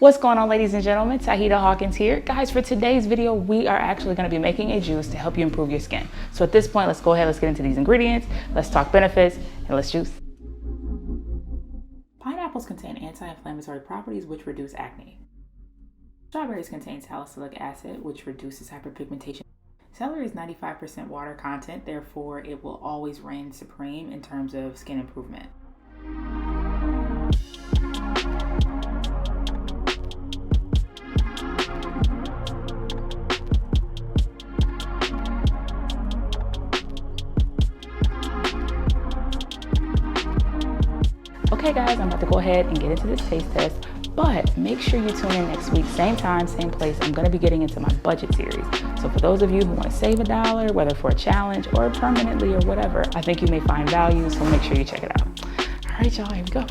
What's going on, ladies and gentlemen? Tauheedah Hawkins here. Guys, for today's video, we are actually going to be making a juice to help you improve your skin. So at this point, let's go ahead, let's get into these ingredients, let's talk benefits, and let's juice. Pineapples contain anti-inflammatory properties which reduce acne. Strawberries contain salicylic acid, which reduces hyperpigmentation. Celery is 95% water content, therefore it will always reign supreme in terms of skin improvement. Okay guys, I'm about to go ahead and get into this taste test, but make sure you tune in next week, same time, same place. I'm going to be getting into my budget series. So for those of you who want to save $1, whether for a challenge or permanently or whatever, I think you may find value, so make sure you check it out. All right, y'all, here we go.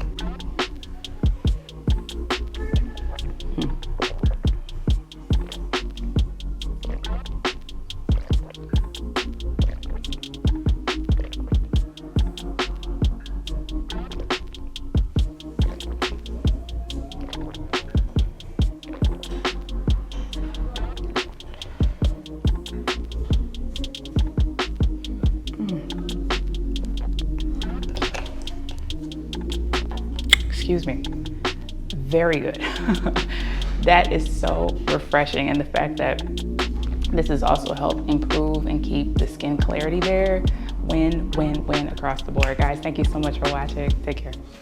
Excuse me, very good. That is so refreshing, and the fact that this has also helped improve and keep the skin clarity there, win across the board. Guys, thank you so much for watching. Take care.